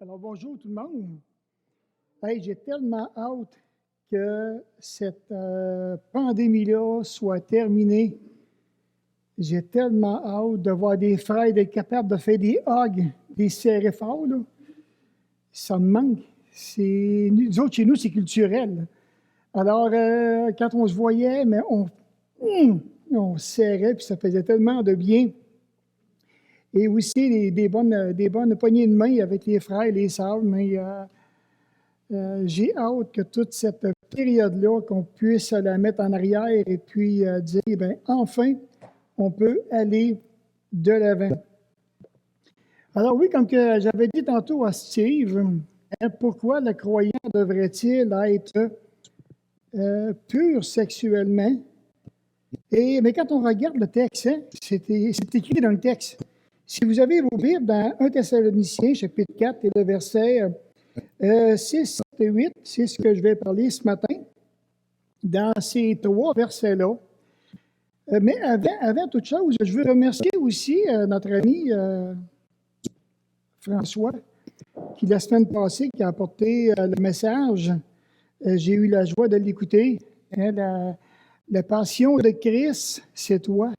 Alors, bonjour tout le monde. Hey, j'ai tellement hâte que cette pandémie-là soit terminée. J'ai tellement hâte de voir des frères, d'être capable de faire des hugs, des serrés forts, là. Ça me manque. Nous autres, chez nous, c'est culturel. Alors, quand on se voyait, mais on se serrait, puis ça faisait tellement de bien. Et aussi des bonnes poignées de main avec les frères et les sœurs. Mais j'ai hâte que toute cette période-là, qu'on puisse la mettre en arrière et puis dire, bien, enfin, on peut aller de l'avant. Alors oui, comme que j'avais dit tantôt à Steve, pourquoi le croyant devrait-il être pur sexuellement? Mais quand on regarde le texte, c'est écrit dans le texte. Si vous avez vos Bibles dans 1 Thessaloniciens, chapitre 4, et le verset 6, 7 et 8, c'est ce que je vais parler ce matin, dans ces trois versets-là. Mais avant toute chose, je veux remercier aussi notre ami François, qui la semaine passée, qui a apporté le message. J'ai eu la joie de l'écouter. La passion de Christ, c'est toi,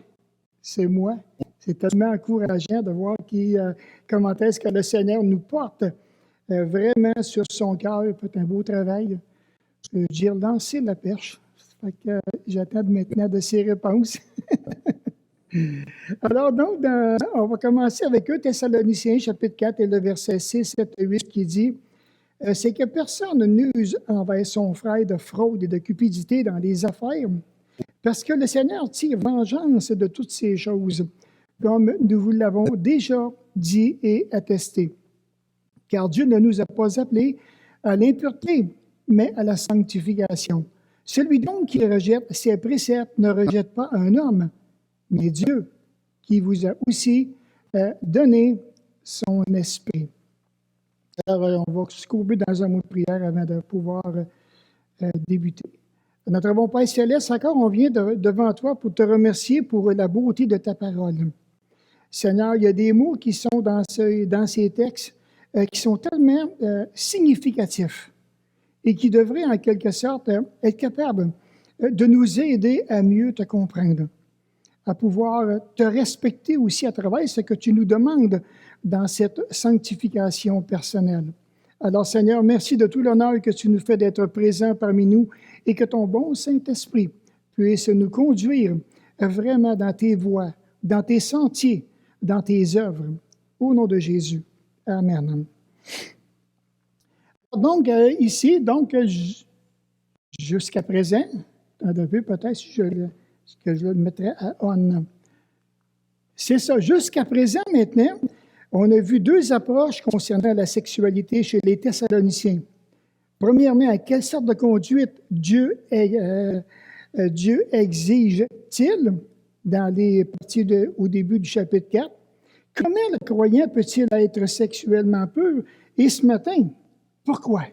c'est moi. C'est tellement encourageant de voir comment est-ce que le Seigneur nous porte vraiment sur son cœur. C'est un beau travail. J'ai relancé la perche. Fait que, j'attends maintenant de ses réponses. Alors donc, on va commencer avec 1 Thessaloniciens, chapitre 4, et le verset 6, 7 et 8 qui dit « C'est que personne n'use envers son frère de fraude et de cupidité dans les affaires, parce que le Seigneur tire vengeance de toutes ces choses, comme nous vous l'avons déjà dit et attesté. Car Dieu ne nous a pas appelés à l'impureté, mais à la sanctification. Celui donc qui rejette ses préceptes ne rejette pas un homme, mais Dieu, qui vous a aussi donné son esprit. » Alors, on va se courber dans un mot de prière avant de pouvoir débuter. Notre bon Père Céleste, encore, on vient devant toi pour te remercier pour la beauté de ta parole. Seigneur, il y a des mots qui sont dans ces textes qui sont tellement significatifs et qui devraient, en quelque sorte, être capables de nous aider à mieux te comprendre, à pouvoir te respecter aussi à travers ce que tu nous demandes dans cette sanctification personnelle. Alors, Seigneur, merci de tout l'honneur que tu nous fais d'être présent parmi nous et que ton bon Saint-Esprit puisse nous conduire vraiment dans tes voies, dans tes sentiers, dans tes œuvres. Au nom de Jésus. Amen. Donc, ici, jusqu'à présent, un peu peut-être que je le mettrais à on. C'est ça. Jusqu'à présent, maintenant, on a vu deux approches concernant la sexualité chez les Thessaloniciens. Premièrement, à quelle sorte de conduite Dieu exige-t-il dans les parties au début du chapitre 4? Comment le croyant peut-il être sexuellement pur? Et ce matin, pourquoi?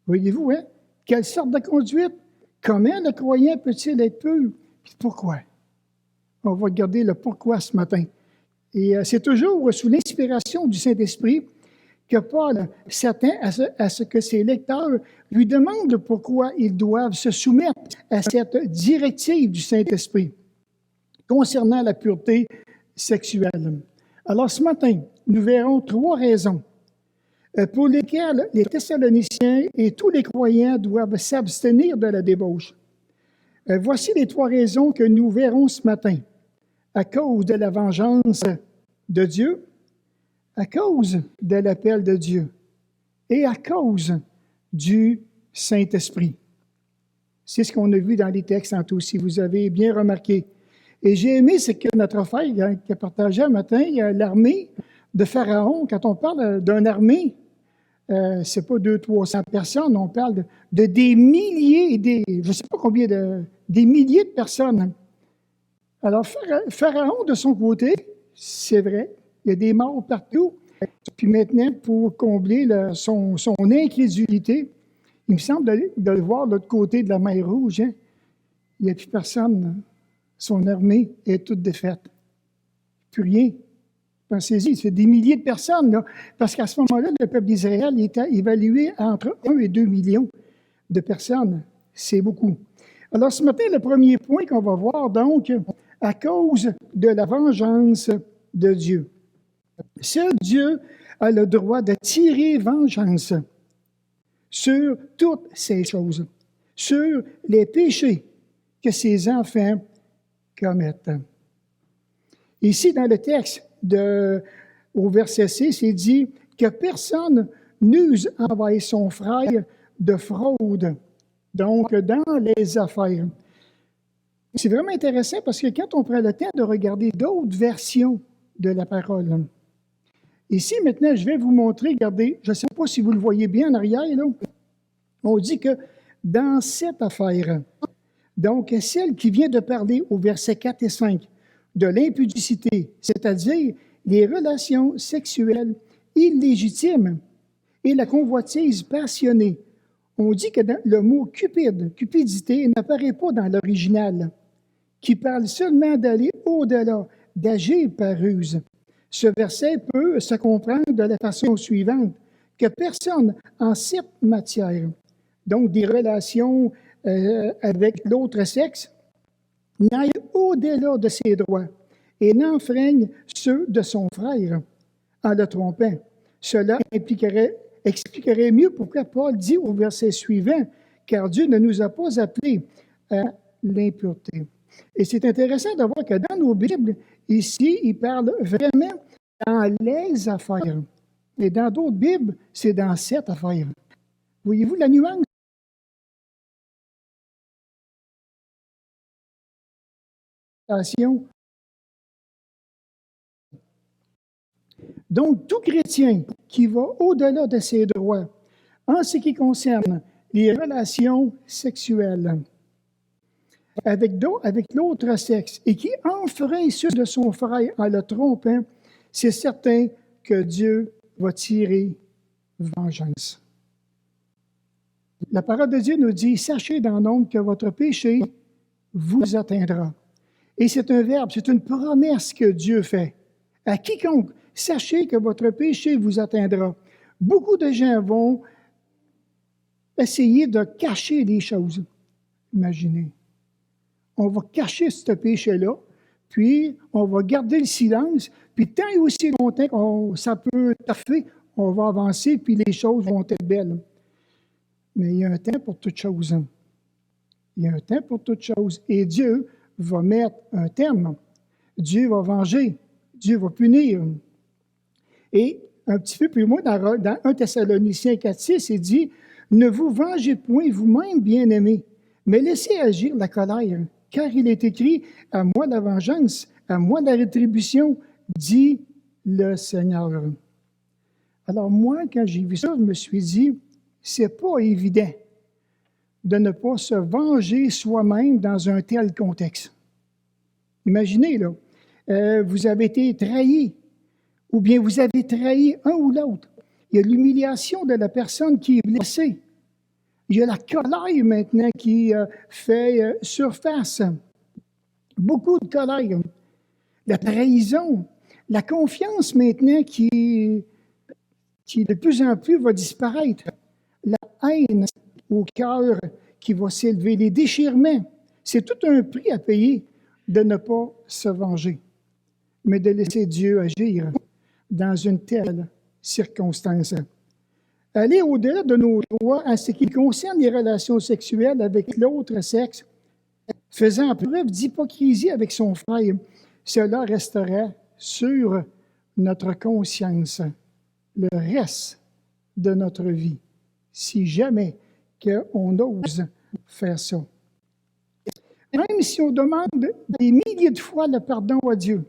Voyez-vous, hein? Quelle sorte de conduite? Comment le croyant peut-il être pur? Puis pourquoi? On va regarder le pourquoi ce matin. Et c'est toujours sous l'inspiration du Saint-Esprit que Paul s'attend à ce que ses lecteurs lui demandent pourquoi ils doivent se soumettre à cette directive du Saint-Esprit concernant la pureté sexuelle. Alors ce matin, nous verrons trois raisons pour lesquelles les Thessaloniciens et tous les croyants doivent s'abstenir de la débauche. Voici les trois raisons que nous verrons ce matin. À cause de la vengeance de Dieu, à cause de l'appel de Dieu et à cause du Saint-Esprit. C'est ce qu'on a vu dans les textes tantôt, si vous avez bien remarqué. Et j'ai aimé ce que notre frère qui a partagé un matin, l'armée de Pharaon. Quand on parle d'une armée, c'est pas 200-300 personnes, on parle de des milliers, je ne sais pas combien, des milliers de personnes. Alors, Pharaon, de son côté, c'est vrai, il y a des morts partout. Puis maintenant, pour combler son incrédulité, il me semble de le voir de l'autre côté de la mer Rouge. Hein? Il n'y a plus personne. Son armée est toute défaite. Plus rien. Pensez-y, c'est des milliers de personnes, là, parce qu'à ce moment-là, le peuple d'Israël était évalué à entre 1 et 2 millions de personnes. C'est beaucoup. Alors, ce matin, le premier point qu'on va voir, donc, à cause de la vengeance de Dieu. Seul Dieu a le droit de tirer vengeance sur toutes ces choses, sur les péchés que ses enfants commettent. Ici, dans le texte, au verset 6, il dit que personne n'use envers son frère de fraude, donc dans les affaires. C'est vraiment intéressant parce que quand on prend le temps de regarder d'autres versions de la parole, ici, maintenant, je vais vous montrer, regardez, je ne sais pas si vous le voyez bien en arrière, là, on dit que dans cette affaire, donc celle qui vient de parler au verset 4 et 5, de l'impudicité, c'est-à-dire les relations sexuelles illégitimes et la convoitise passionnée. On dit que le mot cupide, cupidité, n'apparaît pas dans l'original, qui parle seulement d'aller au-delà, d'agir par ruse. Ce verset peut se comprendre de la façon suivante, que personne en cette matière, donc des relations avec l'autre sexe, n'aille au-delà de ses droits et n'enfreigne ceux de son frère en le trompant. Cela expliquerait mieux pourquoi Paul dit au verset suivant, « Car Dieu ne nous a pas appelés à l'impureté. » Et c'est intéressant de voir que dans nos Bibles, ici, il parle vraiment dans les affaires. Et dans d'autres Bibles, c'est dans cette affaire. Voyez-vous la nuance? Donc, tout chrétien qui va au-delà de ses droits en ce qui concerne les relations sexuelles avec l'autre sexe et qui enfreint ceux de son frère en le trompant, c'est certain que Dieu va tirer vengeance. La parole de Dieu nous dit, « Sachez dans l'ombre que votre péché vous atteindra. » Et c'est un verbe, c'est une promesse que Dieu fait. À quiconque, sachez que votre péché vous atteindra. Beaucoup de gens vont essayer de cacher les choses. Imaginez. On va cacher ce péché-là, puis on va garder le silence, puis tant et aussi longtemps que ça peut taffer, on va avancer, puis les choses vont être belles. Mais il y a un temps pour toute chose. Il y a un temps pour toute chose. Et Dieu va mettre un terme. Dieu va venger. Dieu va punir. Et un petit peu plus loin, dans 1 Thessaloniciens 4,6, il dit, « Ne vous vengez point vous-même, bien-aimés, mais laissez agir la colère, car il est écrit, « À moi la vengeance, à moi la rétribution, dit le Seigneur. » Alors moi, quand j'ai vu ça, je me suis dit, c'est pas évident de ne pas se venger soi-même dans un tel contexte. Imaginez, là, vous avez été trahi, ou bien vous avez trahi un ou l'autre. Il y a l'humiliation de la personne qui est blessée. Il y a la colère maintenant qui fait surface. Beaucoup de colère. La trahison, la confiance maintenant qui de plus en plus va disparaître. La haine au cœur qui va s'élever, les déchirements. C'est tout un prix à payer de ne pas se venger, mais de laisser Dieu agir dans une telle circonstance. Aller au-delà de nos droits en ce qui concerne les relations sexuelles avec l'autre sexe, faisant preuve d'hypocrisie avec son frère, cela restera sur notre conscience le reste de notre vie, si jamais qu'on ose faire ça. Même si on demande des milliers de fois le pardon à Dieu,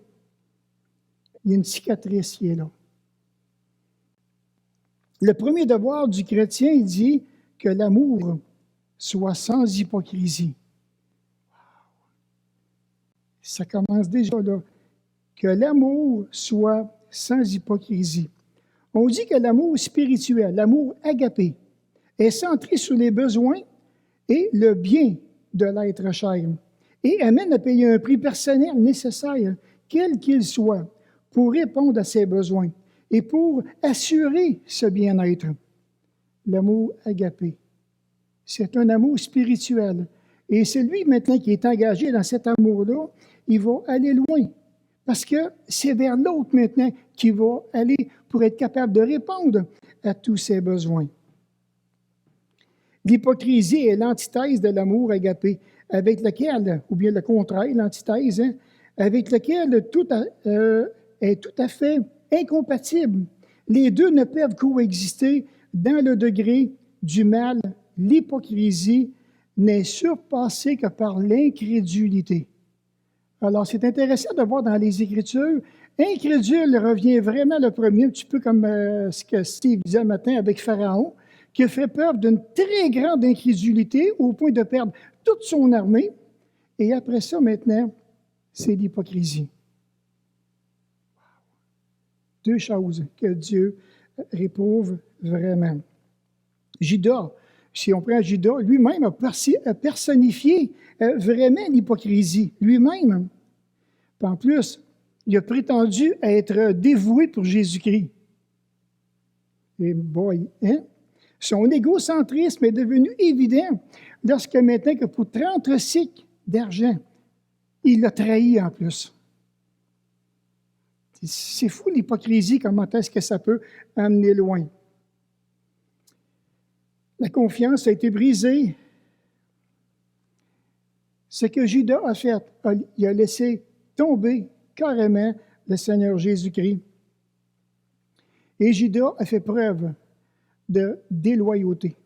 il y a une cicatrice qui est là. Le premier devoir du chrétien, il dit que l'amour soit sans hypocrisie. Ça commence déjà là. Que l'amour soit sans hypocrisie. On dit que l'amour spirituel, l'amour agapé, est centré sur les besoins et le bien de l'être cher et amène à payer un prix personnel nécessaire, quel qu'il soit, pour répondre à ses besoins et pour assurer ce bien-être. L'amour agapé, c'est un amour spirituel. Et celui maintenant qui est engagé dans cet amour-là, il va aller loin. Parce que c'est vers l'autre maintenant qu'il va aller pour être capable de répondre à tous ses besoins. L'hypocrisie est l'antithèse de l'amour agapé, avec lequel, ou bien le contraire, l'antithèse, avec lequel tout est tout à fait incompatible. Les deux ne peuvent coexister dans le degré du mal. L'hypocrisie n'est surpassée que par l'incrédulité. Alors, c'est intéressant de voir dans les Écritures, incrédule revient vraiment le premier, un petit peu comme ce que Steve disait le matin avec Pharaon, qui a fait preuve d'une très grande incrédulité au point de perdre toute son armée. Et après ça, maintenant, c'est l'hypocrisie. Deux choses que Dieu réprouve vraiment. Judas, si on prend Judas, lui-même a personnifié vraiment l'hypocrisie, lui-même. En plus, il a prétendu être dévoué pour Jésus-Christ. Et boy, hein? Son égocentrisme est devenu évident lorsque maintenant que pour 30 cycles d'argent, il l'a trahi en plus. C'est fou l'hypocrisie, comment est-ce que ça peut amener loin. La confiance a été brisée. Ce que Judas a fait, il a laissé tomber carrément le Seigneur Jésus-Christ. Et Judas a fait preuve de déloyauté.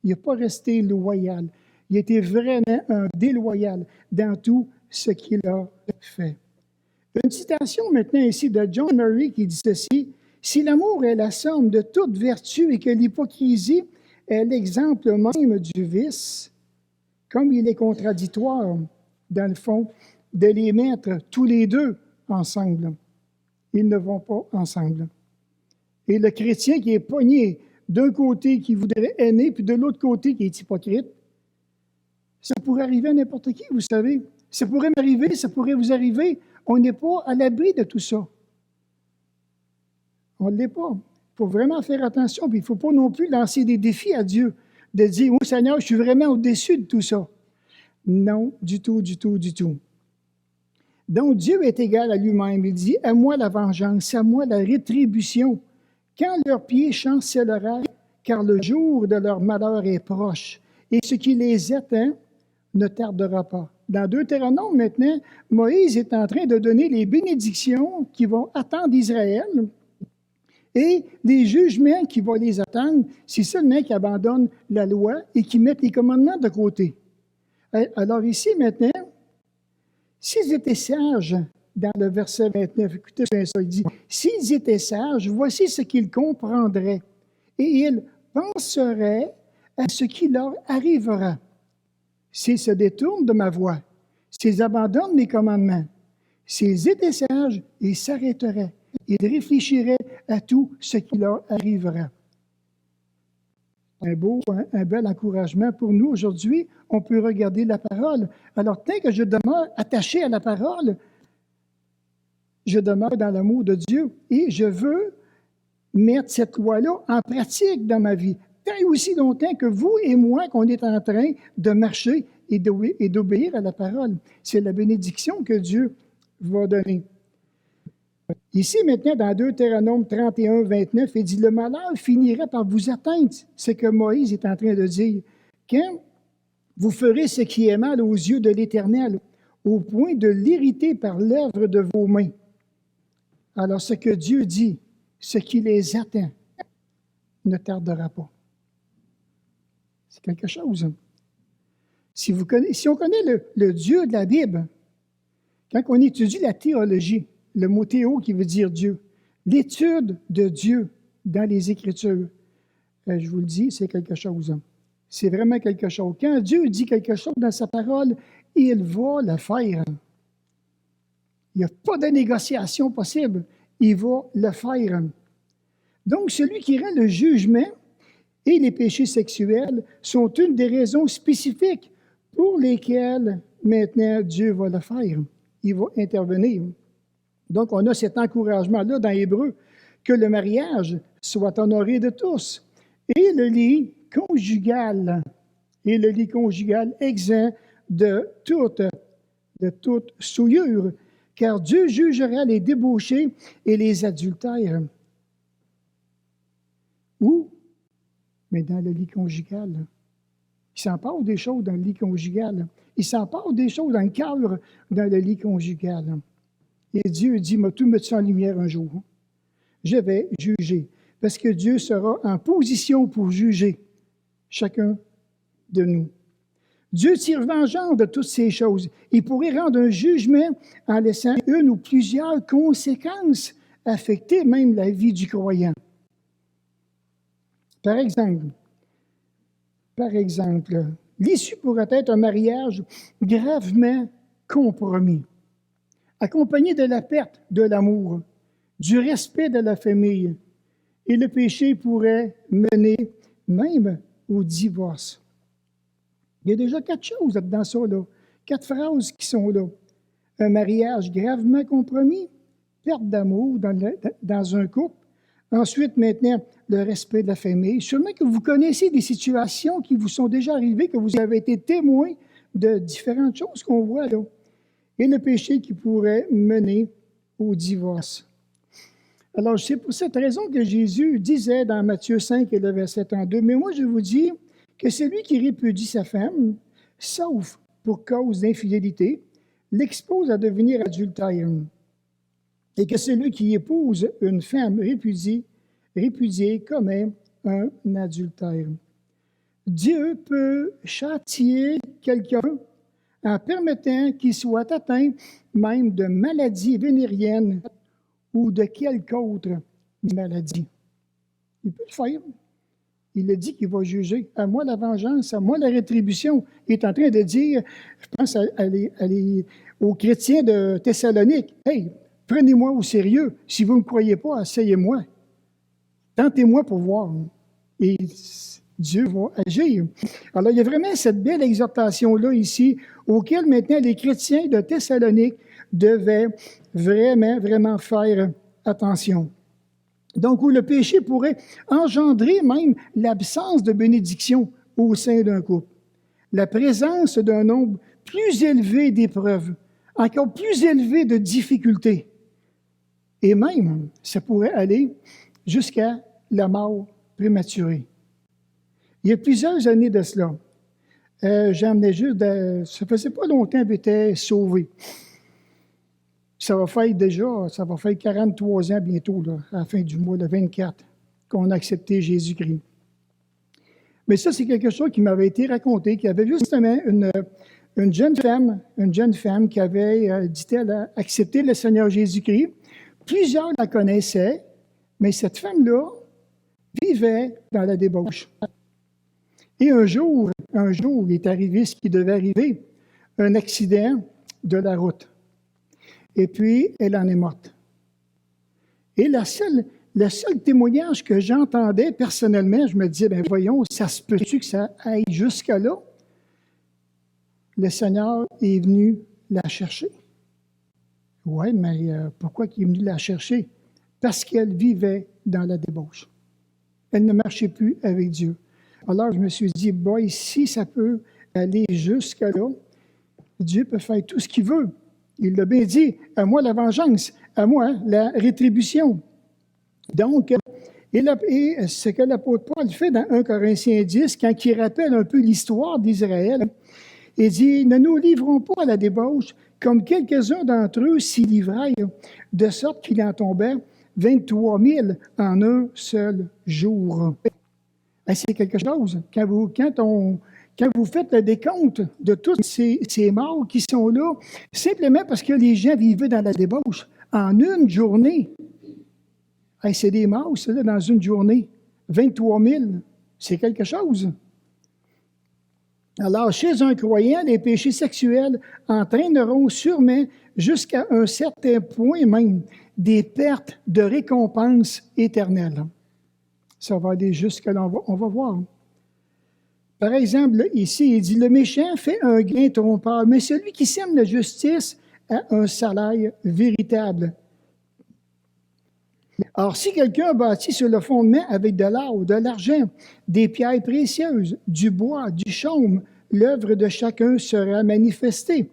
Il n'a pas resté loyal. Il était vraiment un déloyal dans tout ce qu'il a fait. Une citation maintenant ici de John Murray qui dit ceci: « Si l'amour est la somme de toute vertu et que l'hypocrisie est l'exemple même du vice, comme il est contradictoire, dans le fond, de les mettre tous les deux ensemble. Ils ne vont pas ensemble. Et le chrétien qui est pogné d'un côté qui voudrait aimer, puis de l'autre côté qui est hypocrite, ça pourrait arriver à n'importe qui, vous savez. Ça pourrait m'arriver, ça pourrait vous arriver. On n'est pas à l'abri de tout ça. On ne l'est pas. Il faut vraiment faire attention, puis il ne faut pas non plus lancer des défis à Dieu, de dire « Oh Seigneur, je suis vraiment au-dessus de tout ça. » Non, du tout, du tout, du tout. Donc Dieu est égal à lui-même. Il dit « À moi la vengeance, à moi la rétribution. Quand leur pied chancellera, car le jour de leur malheur est proche, et ce qui les atteint ne tardera pas. » Dans Deutéronome, maintenant, Moïse est en train de donner les bénédictions qui vont attendre Israël et les jugements qui vont les attendre si seulement qu'ils abandonnent la loi et qu'ils mettent les commandements de côté. Alors ici, maintenant, s'ils étaient sages, dans le verset 29, écoutez bien ça, il dit, « S'ils étaient sages, voici ce qu'ils comprendraient, et ils penseraient à ce qui leur arrivera. S'ils se détournent de ma voie, s'ils abandonnent mes commandements, s'ils étaient sages, ils s'arrêteraient, ils réfléchiraient à tout ce qui leur arrivera. » Un bel encouragement pour nous aujourd'hui. On peut regarder la parole. Alors, tant que je demeure attaché à la parole, je demeure dans l'amour de Dieu et je veux mettre cette loi-là en pratique dans ma vie. Tant et aussi longtemps que vous et moi, qu'on est en train de marcher et d'obéir à la parole. C'est la bénédiction que Dieu va donner. Ici, maintenant, dans Deutéronome 31, 29, il dit « Le malheur finirait par vous atteindre. » C'est ce que Moïse est en train de dire. Quand vous ferez ce qui est mal aux yeux de l'Éternel, au point de l'irriter par l'œuvre de vos mains. Alors, ce que Dieu dit, ce qui les atteint, ne tardera pas. C'est quelque chose. Si on connaît le Dieu de la Bible, quand on étudie la théologie, le mot théo qui veut dire Dieu, l'étude de Dieu dans les Écritures, je vous le dis, c'est quelque chose. C'est vraiment quelque chose. Quand Dieu dit quelque chose dans sa parole, il va le faire. Il n'y a pas de négociation possible. Il va le faire. Donc, celui qui rend le jugement et les péchés sexuels sont une des raisons spécifiques pour lesquelles maintenant Dieu va le faire. Il va intervenir. Donc, on a cet encouragement-là dans Hébreu, que le mariage soit honoré de tous. Et le lit conjugal, exempt de toute souillure, car Dieu jugera les débauchés et les adultères. Où? Mais dans le lit conjugal. Il s'empare des choses dans le lit conjugal. Il s'empare des choses dans le cadre dans le lit conjugal. Et Dieu dit, m'a tout mettre ça en lumière un jour. Je vais juger. Parce que Dieu sera en position pour juger chacun de nous. Dieu tire vengeance de toutes ces choses. Il pourrait rendre un jugement en laissant une ou plusieurs conséquences affecter même la vie du croyant. Par exemple, l'issue pourrait être un mariage gravement compromis, accompagné de la perte de l'amour, du respect de la famille, et le péché pourrait mener même au divorce. Il y a déjà 4 choses dans ça, là. 4 phrases qui sont là. Un mariage gravement compromis, perte d'amour dans un couple. Ensuite, maintenant, le respect de la famille. Sûrement que vous connaissez des situations qui vous sont déjà arrivées, que vous avez été témoin de différentes choses qu'on voit là. Et le péché qui pourrait mener au divorce. Alors, c'est pour cette raison que Jésus disait dans Matthieu 5 et le verset 32, « Mais moi, je vous dis que celui qui répudie sa femme, sauf pour cause d'infidélité, l'expose à devenir adultère. Et que celui qui épouse une femme répudiée commet un adultère. » Dieu peut châtier quelqu'un en permettant qu'il soit atteint même de maladies vénériennes ou de quelque autre maladie. Il peut le faire. Il a dit qu'il va juger. À moi la vengeance, à moi la rétribution. Il est en train de dire, je pense aux chrétiens de Thessalonique, « Hey, prenez-moi au sérieux. Si vous ne me croyez pas, essayez-moi. Tentez-moi pour voir. » Et Dieu va agir. Alors, il y a vraiment cette belle exhortation-là ici, auquel maintenant les chrétiens de Thessalonique devaient vraiment faire attention. Donc, où le péché pourrait engendrer même l'absence de bénédiction au sein d'un couple, la présence d'un nombre plus élevé d'épreuves, encore plus élevé de difficultés. Et même, ça pourrait aller jusqu'à la mort prématurée. Il y a plusieurs années de cela, j'emmenais juste, ça faisait pas longtemps que j'étais sauvé. Ça va faire 43 ans bientôt, là, à la fin du mois, le 24, qu'on a accepté Jésus-Christ. Mais ça, c'est quelque chose qui m'avait été raconté, qu'il y avait justement une jeune femme qui avait, dit-elle, accepté le Seigneur Jésus-Christ. Plusieurs la connaissaient, mais cette femme-là vivait dans la débauche. Et un jour, il est arrivé ce qui devait arriver, un accident de la route. Et puis, elle en est morte. Et le seul témoignage que j'entendais personnellement, je me disais, ben voyons, ça se peut-tu que ça aille jusqu'à là? Le Seigneur est venu la chercher. Oui, mais pourquoi il est venu la chercher? Parce qu'elle vivait dans la débauche. Elle ne marchait plus avec Dieu. Alors, je me suis dit, boy, si ça peut aller jusqu'à là, Dieu peut faire tout ce qu'il veut. Il l'a bien dit, à moi la vengeance, à moi la rétribution. Donc, et ce que l'apôtre Paul fait dans 1 Corinthiens 10, quand il rappelle un peu l'histoire d'Israël, il dit, « Ne nous livrons pas à la débauche, comme quelques-uns d'entre eux s'y livrèrent, de sorte qu'il en tombait 23 000 en un seul jour. » C'est quelque chose. Quand vous faites le décompte de tous ces morts qui sont là, simplement parce que les gens vivaient dans la débauche, en une journée, c'est des morts, ça, là, dans une journée. 23 000, c'est quelque chose. Alors, chez un croyant, les péchés sexuels entraîneront sûrement, jusqu'à un certain point même, des pertes de récompense éternelle. Ça va aller jusqu'à là, on va voir. Par exemple, ici, il dit, « Le méchant fait un gain trompeur, mais celui qui sème la justice a un salaire véritable. Alors, si quelqu'un bâtit sur le fondement avec de l'or, de l'argent, des pierres précieuses, du bois, du chaume, l'œuvre de chacun sera manifestée,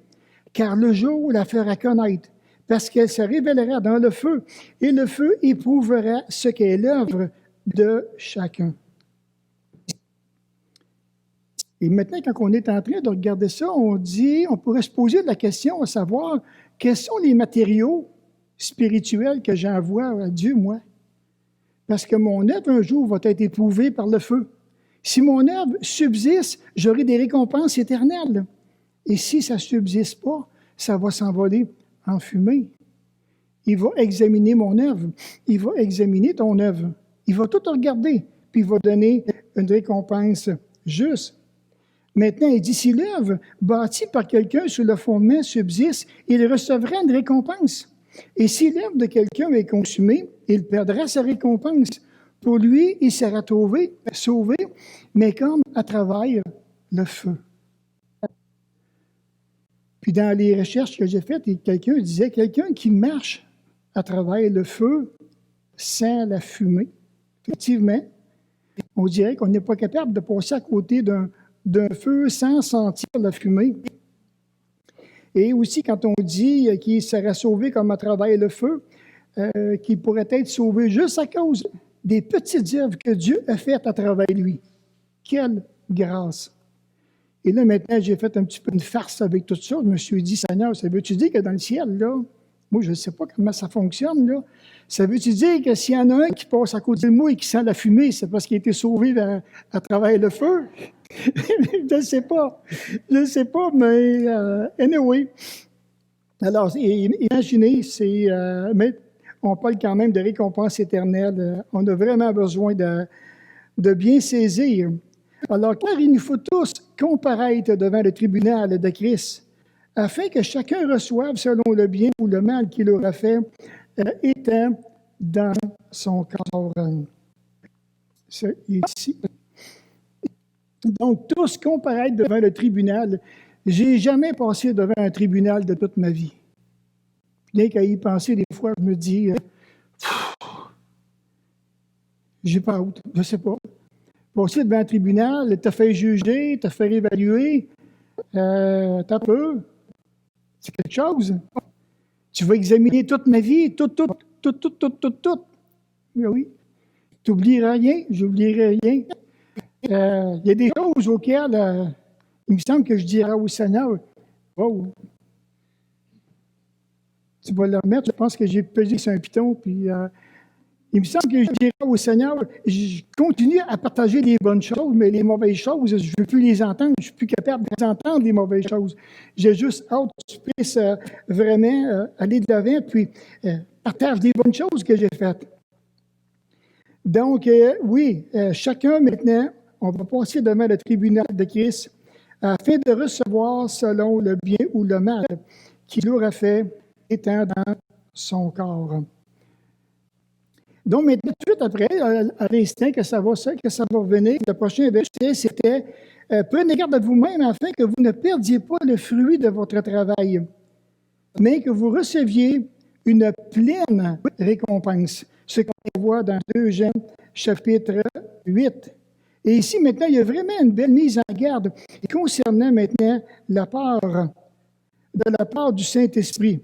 car le jour la fera connaître, parce qu'elle se révélera dans le feu, et le feu éprouvera ce qu'est l'œuvre de chacun. Et maintenant, quand on est en train de regarder ça, on pourrait se poser la question à savoir, quels sont les matériaux spirituels que j'envoie à Dieu, moi? Parce que mon œuvre, un jour, va être éprouvée par le feu. Si mon œuvre subsiste, j'aurai des récompenses éternelles. Et si ça ne subsiste pas, ça va s'envoler en fumée. Il va examiner mon œuvre. Il va examiner ton œuvre. Il va tout regarder, puis il va donner une récompense juste. Maintenant, il dit, si l'œuvre bâtie par quelqu'un sur le fondement subsiste, il recevra une récompense. Et si l'œuvre de quelqu'un est consumée, il perdra sa récompense. Pour lui, il sera sauvé, mais comme à travers le feu. Puis dans les recherches que j'ai faites, quelqu'un disait, quelqu'un qui marche à travers le feu sans la fumée. Effectivement, on dirait qu'on n'est pas capable de passer à côté d'un feu sans sentir la fumée. Et aussi, quand on dit qu'il sera sauvé comme à travers le feu, qu'il pourrait être sauvé juste à cause des petites œuvres que Dieu a faites à travers lui. Quelle grâce! Et là, maintenant, j'ai fait un petit peu une farce avec tout ça. Je me suis dit, Seigneur, ça veut-tu dire que dans le ciel, là, moi, je ne sais pas comment ça fonctionne, là. Ça veut-tu dire que s'il y en a un qui passe à côté de moi et qui sent la fumée, c'est parce qu'il a été sauvé à travers le feu? Je ne sais pas, mais anyway. Alors, imaginez, mais on parle quand même de récompense éternelle. On a vraiment besoin de bien saisir. Alors, car il nous faut tous comparaître devant le tribunal de Christ, afin que chacun reçoive selon le bien ou le mal qu'il aura fait, étant dans son corps. C'est ici. Donc, tous comparaître devant le tribunal. J'ai jamais passé devant un tribunal de toute ma vie. Bien qu'à y penser, des fois, je me dis, j'ai pas hâte, je ne sais pas. Passer devant un tribunal, t'as fait juger, t'as fait évaluer, t'as peur. C'est quelque chose. Tu vas examiner toute ma vie, tout. Oui. Tu n'oublieras rien, j'oublierai rien. Il y a des choses auxquelles il me semble que je dirais au Seigneur, oh, tu vas le remettre, je pense que j'ai pesé sur un piton, puis il me semble que je dirais au Seigneur, je continue à partager les bonnes choses, mais les mauvaises choses, je ne veux plus les entendre, je ne suis plus capable d'entendre les mauvaises choses. J'ai juste hâte que tu puisses vraiment aller de l'avant, puis partage les bonnes choses que j'ai faites. Donc, oui, chacun maintenant, on va passer devant le tribunal de Christ afin de recevoir selon le bien ou le mal qu'il aura fait étant dans son corps. Donc, maintenant, tout de suite après, à l'instant que ça va revenir, le prochain verset, c'était « Prenez garde à vous-même afin que vous ne perdiez pas le fruit de votre travail, mais que vous receviez une pleine récompense. » Ce qu'on voit dans 2 Jean, chapitre 8. Et ici, maintenant, il y a vraiment une belle mise en garde concernant maintenant de la part du Saint-Esprit.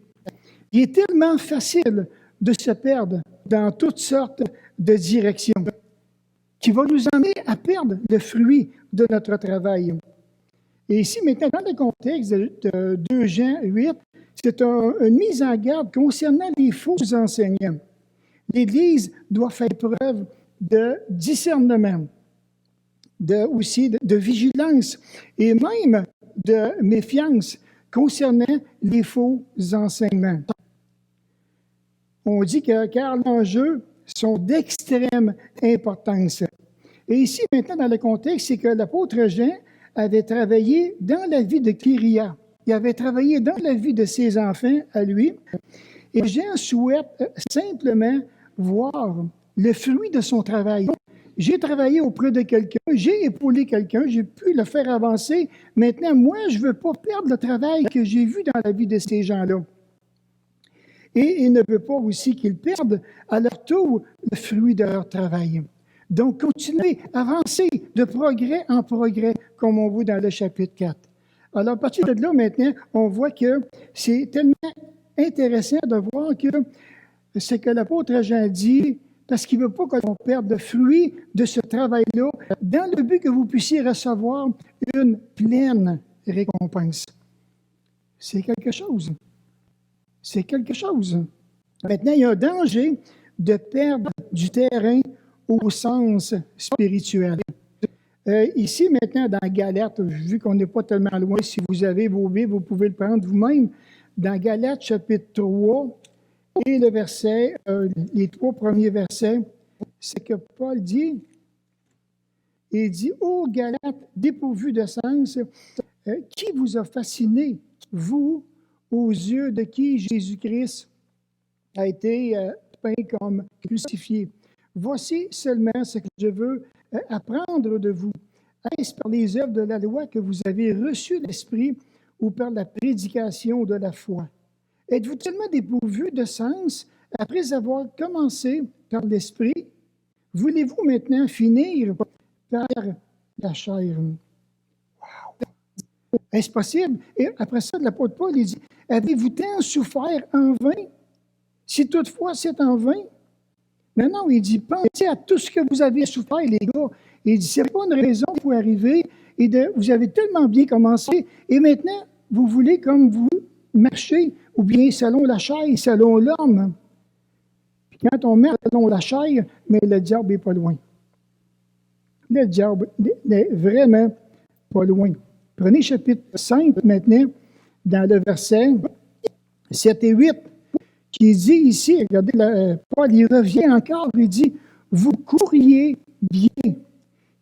Il est tellement facile de se perdre dans toutes sortes de directions qui va nous amener à perdre le fruit de notre travail. Et ici, maintenant, dans le contexte de 2 Jean 8, c'est une mise en garde concernant les faux enseignants. L'Église doit faire preuve de discernement, aussi de vigilance et même de méfiance concernant les faux enseignements. On dit que car l'enjeu sont d'extrême importance. Et ici, maintenant, dans le contexte, c'est que l'apôtre Jean avait travaillé dans la vie de Kyria. Il avait travaillé dans la vie de ses enfants à lui. Et Jean souhaite simplement voir le fruit de son travail. J'ai travaillé auprès de quelqu'un, j'ai épaulé quelqu'un, j'ai pu le faire avancer. Maintenant, moi, je ne veux pas perdre le travail que j'ai vu dans la vie de ces gens-là. Et il ne veut pas aussi qu'ils perdent à leur tour le fruit de leur travail. Donc, continuez, avancez de progrès en progrès, comme on voit dans le chapitre 4. Alors, à partir de là, maintenant, on voit que c'est tellement intéressant de voir que ce que l'apôtre Jean dit, parce qu'il ne veut pas que l'on perde le fruit de ce travail-là, dans le but que vous puissiez recevoir une pleine récompense. C'est quelque chose. C'est quelque chose. Maintenant, il y a un danger de perdre du terrain au sens spirituel. Ici, maintenant, dans Galates, vu qu'on n'est pas tellement loin, si vous avez vos Bibles, vous pouvez le prendre vous-même. Dans Galates, chapitre 3, et le verset, les 3 premiers versets, c'est que Paul dit, il dit, « Ô Galates, dépourvus de sens, qui vous a fasciné, vous, aux yeux de qui Jésus-Christ a été peint comme crucifié? Voici seulement ce que je veux apprendre de vous. Est-ce par les œuvres de la loi que vous avez reçu l'Esprit ou par la prédication de la foi? Êtes-vous tellement dépourvu de sens après avoir commencé par l'Esprit? Voulez-vous maintenant finir par la chair? » Wow! Est-ce possible? Et après ça, l'apôtre Paul, il dit, « Avez-vous tant souffert en vain? Si toutefois c'est en vain? » Non, il dit, pensez à tout ce que vous avez souffert, les gars. Il dit, c'est pas une raison pour arriver et vous avez tellement bien commencé et maintenant, vous voulez comme vous marcher ou bien selon la chair, selon l'homme. Puis quand on marche selon la chair, mais le diable n'est pas loin. Le diable n'est vraiment pas loin. Prenez chapitre 5 maintenant, dans le verset 7 et 8. Qui dit ici, regardez, Paul, il revient encore, il dit, « Vous courriez bien.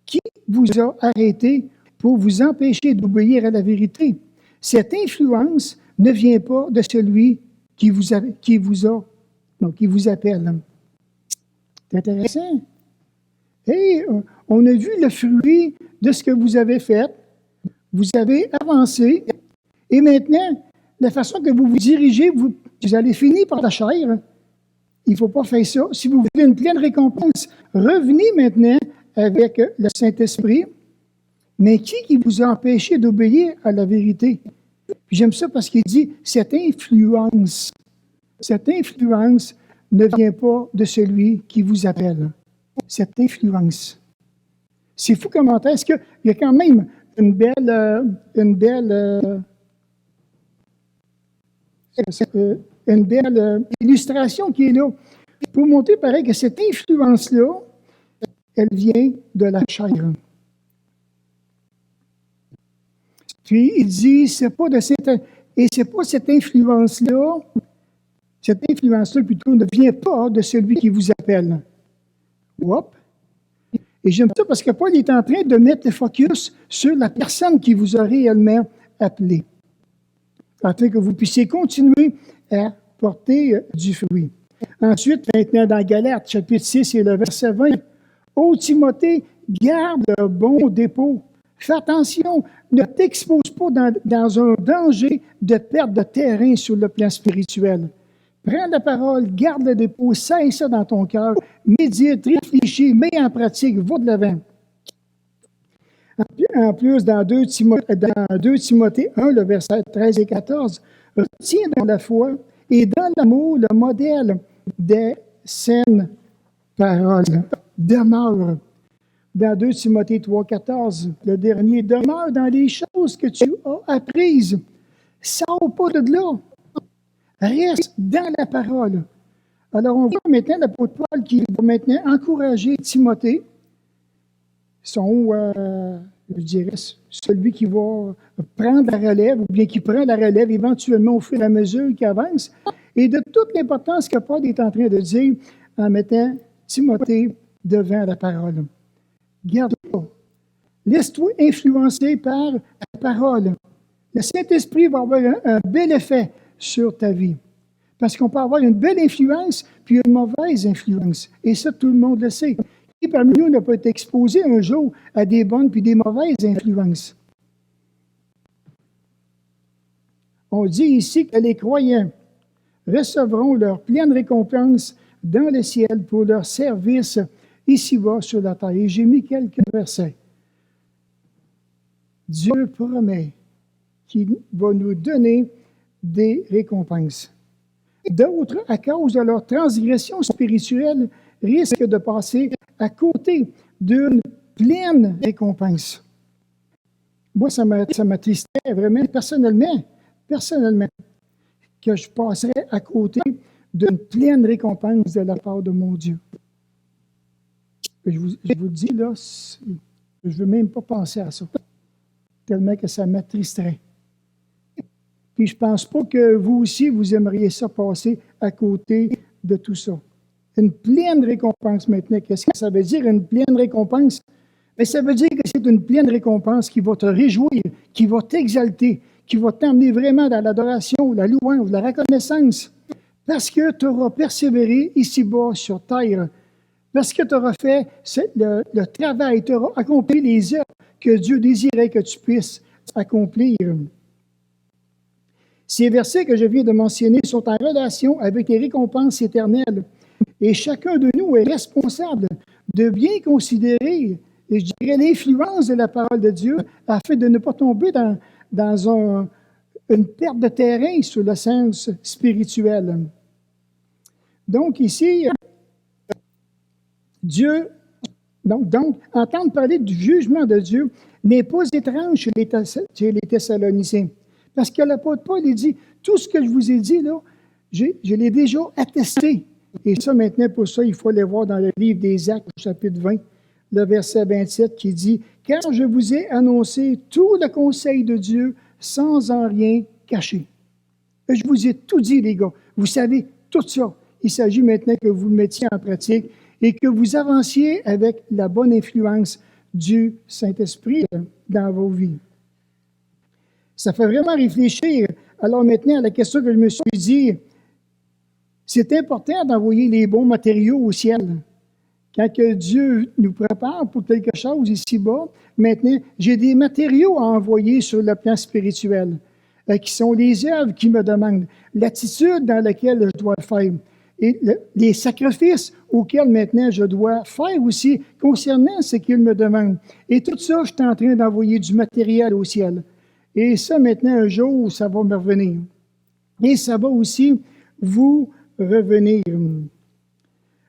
Qui vous a arrêté pour vous empêcher d'obéir à la vérité? Cette influence ne vient pas de celui qui vous appelle. » C'est intéressant. Et on a vu le fruit de ce que vous avez fait. Vous avez avancé. Et maintenant, la façon que vous vous dirigez, vous allez finir par la chair. Il ne faut pas faire ça. Si vous voulez une pleine récompense, revenez maintenant avec le Saint-Esprit. Mais qui vous a empêché d'obéir à la vérité? Puis j'aime ça parce qu'il dit, cette influence ne vient pas de celui qui vous appelle. Cette influence. C'est fou commentaire. Est-ce qu'il y a quand même une belle illustration qui est là pour montrer, pareil, que cette influence-là, elle vient de la chair. Puis, il dit, c'est pas cette influence-là plutôt ne vient pas de celui qui vous appelle. Hop. Et j'aime ça parce que Paul est en train de mettre le focus sur la personne qui vous a réellement appelé, afin que vous puissiez continuer à porter du fruit. Ensuite, maintenant, dans Galates, chapitre 6 et le verset 20, « Ô Timothée, garde le bon dépôt. Fais attention, ne t'expose pas dans un danger de perte de terrain sur le plan spirituel. Prends la parole, garde le dépôt, saigne ça dans ton cœur, médite, réfléchis, mets en pratique, va de l'avant. » En plus, dans 2 Timothée 1, le verset 13 et 14, « Retiens dans la foi et dans l'amour le modèle des saines paroles. Demeure. » Dans 2 Timothée 3, 14, le dernier, « Demeure dans les choses que tu as apprises. Sors pas de là. Reste dans la parole. » Alors, on voit maintenant l'apôtre Paul qui va maintenant encourager Timothée, je dirais, celui qui va prendre la relève, ou bien qui prend la relève éventuellement au fur et à mesure qu'il avance, et de toute l'importance que Paul est en train de dire en mettant Timothée devant la parole. Garde-toi. Laisse-toi influencer par la parole. Le Saint-Esprit va avoir un bel effet sur ta vie. Parce qu'on peut avoir une belle influence, puis une mauvaise influence. Et ça, tout le monde le sait. Qui parmi nous n'a pas été exposé un jour à des bonnes puis des mauvaises influences? On dit ici que les croyants recevront leur pleine récompense dans le ciel pour leur service ici-bas sur la terre. Et j'ai mis quelques versets. Dieu promet qu'il va nous donner des récompenses. D'autres, à cause de leur transgression spirituelle, risquent de passer à côté d'une pleine récompense. Moi, ça m'attristait vraiment personnellement, que je passerais à côté d'une pleine récompense de la part de mon Dieu. Je vous le dis, là, je ne veux même pas penser à ça, tellement que ça m'attristerait. Puis je ne pense pas que vous aussi, vous aimeriez ça passer à côté de tout ça. Une pleine récompense maintenant. Qu'est-ce que ça veut dire, une pleine récompense? Mais ça veut dire que c'est une pleine récompense qui va te réjouir, qui va t'exalter, qui va t'emmener vraiment dans l'adoration, la louange, la reconnaissance. Parce que tu auras persévéré ici-bas sur terre. Parce que tu auras fait le travail, tu auras accompli les œuvres que Dieu désirait que tu puisses accomplir. Ces versets que je viens de mentionner sont en relation avec les récompenses éternelles. Et chacun de nous est responsable de bien considérer, et je dirais, l'influence de la parole de Dieu afin de ne pas tomber dans une perte de terrain sur le sens spirituel. Donc ici, Dieu, donc entendre parler du jugement de Dieu n'est pas étrange chez les Thessaloniciens. Parce que l'apôtre Paul, il dit, tout ce que je vous ai dit, là, je l'ai déjà attesté. Et ça, maintenant, pour ça, il faut aller voir dans le livre des Actes, chapitre 20, le verset 27, qui dit, « Car je vous ai annoncé tout le conseil de Dieu sans en rien cacher. » Je vous ai tout dit, les gars. Vous savez tout ça. Il s'agit maintenant que vous le mettiez en pratique et que vous avanciez avec la bonne influence du Saint-Esprit dans vos vies. Ça fait vraiment réfléchir. Alors maintenant, à la question que je me suis dit, c'est important d'envoyer les bons matériaux au ciel. Quand que Dieu nous prépare pour quelque chose ici-bas, maintenant, j'ai des matériaux à envoyer sur le plan spirituel, qui sont les œuvres qui me demandent, l'attitude dans laquelle je dois le faire, et les sacrifices auxquels maintenant je dois faire aussi concernant ce qu'il me demande. Et tout ça, je suis en train d'envoyer du matériel au ciel. Et ça, maintenant, un jour, ça va me revenir. Et ça va aussi vous revenir.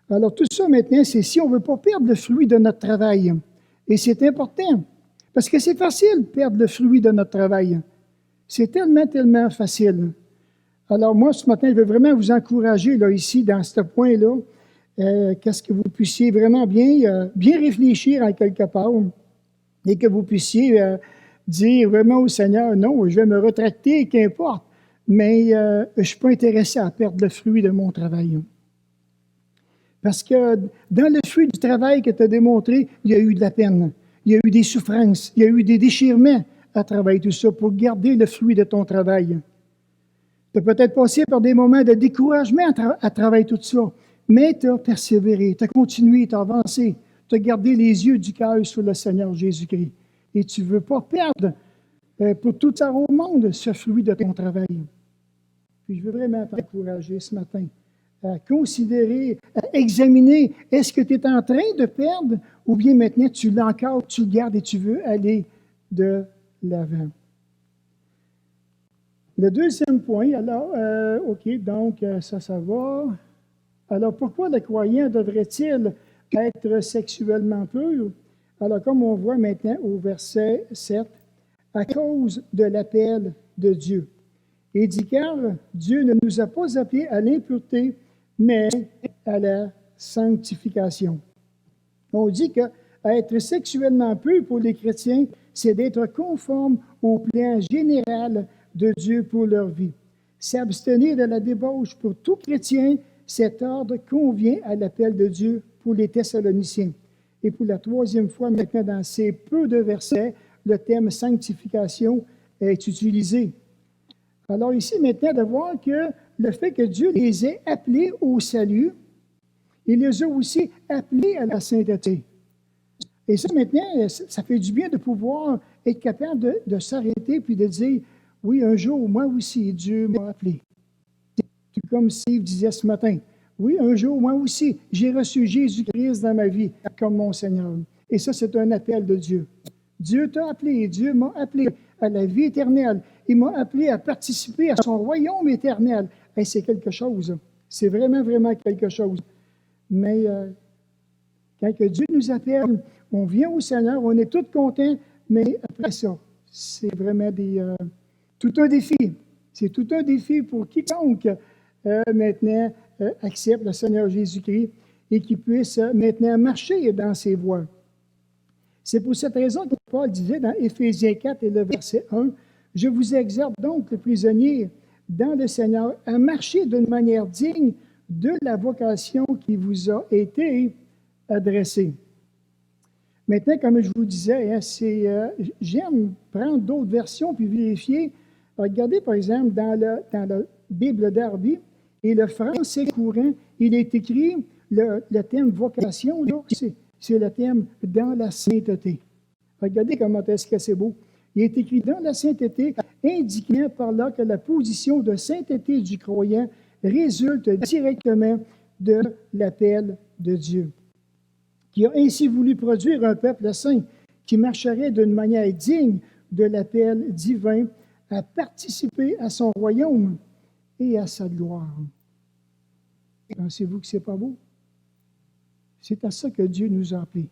Alors, tout ça, maintenant, c'est si on ne veut pas perdre le fruit de notre travail. Et c'est important, parce que c'est facile de perdre le fruit de notre travail. C'est tellement, tellement facile. Alors, moi, ce matin, je veux vraiment vous encourager, là, ici, dans ce point-là, qu'est-ce que vous puissiez vraiment bien réfléchir en quelque part, et que vous puissiez dire vraiment au Seigneur, non, je vais me retracter, qu'importe, mais je ne suis pas intéressé à perdre le fruit de mon travail. Parce que dans le fruit du travail que tu as démontré, il y a eu de la peine, il y a eu des souffrances, il y a eu des déchirements à travers tout ça pour garder le fruit de ton travail. Tu as peut-être passé par des moments de découragement à travers tout ça, mais tu as persévéré, tu as continué, tu as avancé, tu as gardé les yeux du cœur sur le Seigneur Jésus-Christ. Et tu ne veux pas perdre pour tout au monde ce fruit de ton travail. Puis je veux vraiment t'encourager ce matin à considérer, à examiner, est-ce que tu es en train de perdre ou bien maintenant tu l'as encore, tu le gardes et tu veux aller de l'avant. Le deuxième point, alors, OK, donc ça va. Alors, pourquoi le croyant devrait-il être sexuellement pur? Alors, comme on voit maintenant au verset 7, à cause de l'appel de Dieu. Il dit, car Dieu ne nous a pas appelés à l'impureté, mais à la sanctification. On dit qu'être sexuellement pur pour les chrétiens, c'est d'être conforme au plan général de Dieu pour leur vie. S'abstenir de la débauche pour tout chrétien, cet ordre convient à l'appel de Dieu pour les Thessaloniciens. Et pour la troisième fois, maintenant, dans ces peu de versets, le thème sanctification est utilisé. Alors ici, maintenant, de voir que le fait que Dieu les ait appelés au salut, il les a aussi appelés à la sainteté. Et ça, maintenant, ça fait du bien de pouvoir être capable de s'arrêter puis de dire, oui, un jour, moi aussi, Dieu m'a appelé. Comme Steve disait ce matin, oui, un jour, moi aussi, j'ai reçu Jésus-Christ dans ma vie comme mon Seigneur. Et ça, c'est un appel de Dieu. Dieu t'a appelé, Dieu m'a appelé à la vie éternelle. Il m'a appelé à participer à son royaume éternel. Et c'est quelque chose. C'est vraiment, vraiment quelque chose. Mais quand que Dieu nous appelle, on vient au Seigneur, on est tous contents, mais après ça, c'est vraiment tout un défi. C'est tout un défi pour quiconque maintenant accepte le Seigneur Jésus-Christ et qui puisse maintenant marcher dans ses voies. C'est pour cette raison que Paul disait dans Éphésiens 4 et le verset 1, « Je vous exhorte donc, les prisonniers, dans le Seigneur, à marcher d'une manière digne de la vocation qui vous a été adressée. » Maintenant, comme je vous disais, hein, j'aime prendre d'autres versions puis vérifier. Regardez, par exemple, dans la Bible Darby et le français courant, il est écrit, le thème vocation, là, c'est le thème dans la sainteté. Regardez comment est-ce que c'est beau. Il est écrit dans la sainteté, indiquant par là que la position de sainteté du croyant résulte directement de l'appel de Dieu, qui a ainsi voulu produire un peuple saint qui marcherait d'une manière digne de l'appel divin à participer à son royaume et à sa gloire. Pensez-vous que ce n'est pas beau? C'est à ça que Dieu nous a appelés.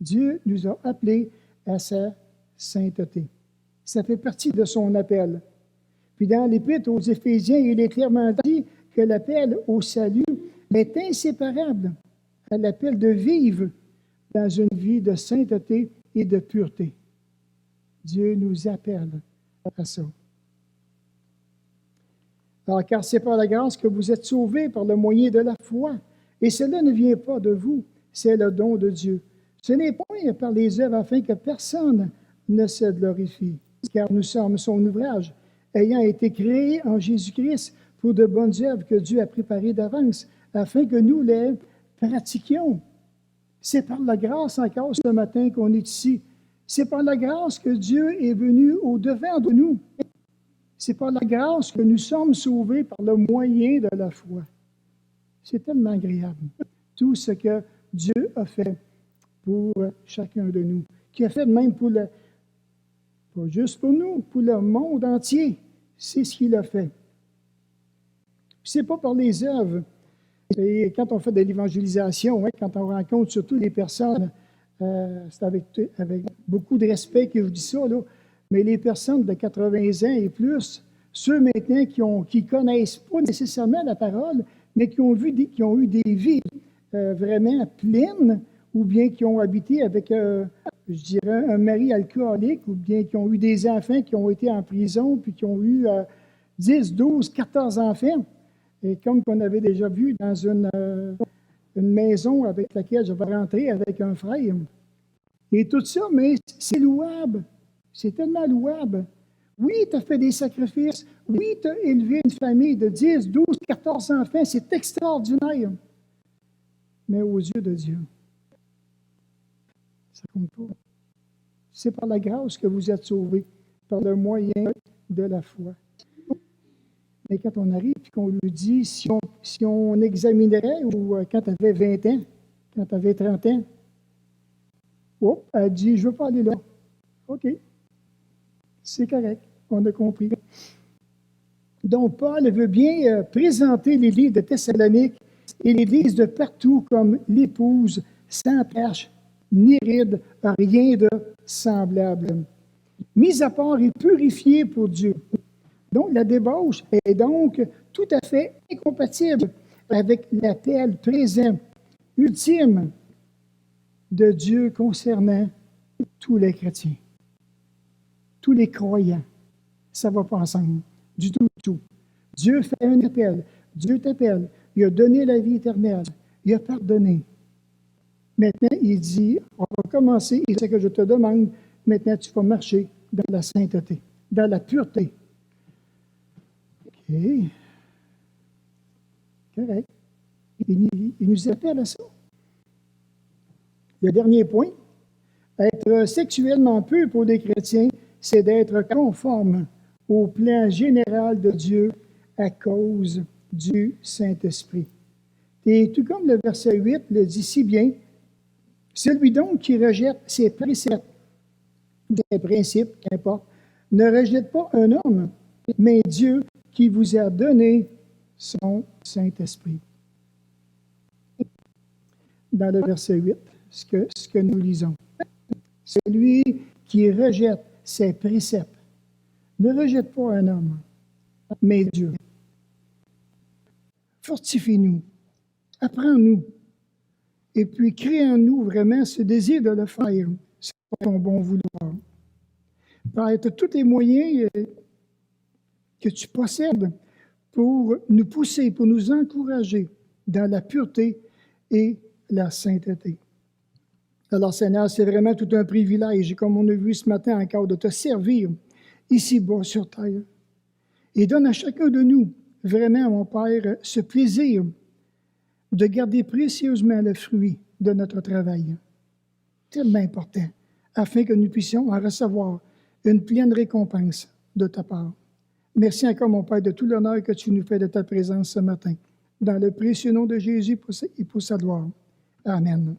Dieu nous a appelés à sa sainteté. Ça fait partie de son appel. Puis dans l'Épître aux Éphésiens, il est clairement dit que l'appel au salut est inséparable à l'appel de vivre dans une vie de sainteté et de pureté. Dieu nous appelle à ça. Alors, car c'est par la grâce que vous êtes sauvés par le moyen de la foi. Et cela ne vient pas de vous, c'est le don de Dieu. Ce n'est point par les œuvres afin que personne ne se glorifie, car nous sommes son ouvrage, ayant été créés en Jésus-Christ pour de bonnes œuvres que Dieu a préparées d'avance, afin que nous les pratiquions. C'est par la grâce encore ce matin qu'on est ici. C'est par la grâce que Dieu est venu au-devant de nous. C'est par la grâce que nous sommes sauvés par le moyen de la foi. C'est tellement agréable. Tout ce que Dieu a fait pour chacun de nous, qui a fait même pour pas juste pour nous, pour le monde entier. C'est ce qu'il a fait. Ce n'est pas par les œuvres. Et quand on fait de l'évangélisation, hein, quand on rencontre surtout les personnes, c'est avec beaucoup de respect que je dis ça, là, mais les personnes de 80 ans et plus, ceux maintenant qui ne connaissent pas nécessairement la parole, mais qui ont eu des vies vraiment pleines, ou bien qui ont habité avec, je dirais, un mari alcoolique, ou bien qui ont eu des enfants qui ont été en prison, puis qui ont eu 10, 12, 14 enfants. Et comme on avait déjà vu dans une maison avec laquelle je vais rentrer avec un frère. Et tout ça, mais c'est louable. C'est tellement louable. Oui, tu as fait des sacrifices. Oui, tu as élevé une famille de 10, 12, 14 enfants. C'est extraordinaire. Mais aux yeux de Dieu, ça ne compte pas. C'est par la grâce que vous êtes sauvés, par le moyen de la foi. Mais quand on arrive et qu'on lui dit, si on examinerait, ou quand tu avais 20 ans, quand tu avais 30 ans, oh, elle dit, je ne veux pas aller là. OK. C'est correct. On a compris. Donc, Paul veut bien présenter l'Église de Thessalonique et l'Église de partout comme l'épouse sans tache, ni ride, rien de semblable. Mise à part et purifiée pour Dieu. Donc, la débauche est donc tout à fait incompatible avec l'appel présent, ultime de Dieu concernant tous les chrétiens, tous les croyants. Ça ne va pas ensemble, du tout, du tout. Dieu fait un appel, Dieu t'appelle, il a donné la vie éternelle, il a pardonné. Maintenant, il dit, on va commencer, et c'est que je te demande, maintenant tu vas marcher dans la sainteté, dans la pureté. OK. Correct. Il nous appelle à ça. Le dernier point, être sexuellement pur pour les chrétiens, c'est d'être conforme au plan général de Dieu à cause du Saint-Esprit. Et tout comme le verset 8 le dit si bien, celui donc qui rejette ses préceptes, des principes, qu'importe, ne rejette pas un homme, mais Dieu qui vous a donné son Saint-Esprit. Dans le verset 8, ce que nous lisons. Celui qui rejette ses préceptes ne rejette pas un homme, mais Dieu. Fortifie-nous, apprends-nous, et puis crée en nous vraiment ce désir de le faire, c'est ton bon vouloir. Par tous les moyens que tu possèdes pour nous pousser, pour nous encourager dans la pureté et la sainteté. Alors, Seigneur, c'est vraiment tout un privilège, comme on a vu ce matin encore, de te servir ici-bas sur terre. Et donne à chacun de nous, vraiment, mon Père, ce plaisir de garder précieusement le fruit de notre travail. Tellement important, afin que nous puissions en recevoir une pleine récompense de ta part. Merci encore, mon Père, de tout l'honneur que tu nous fais de ta présence ce matin. Dans le précieux nom de Jésus et pour sa gloire. Amen.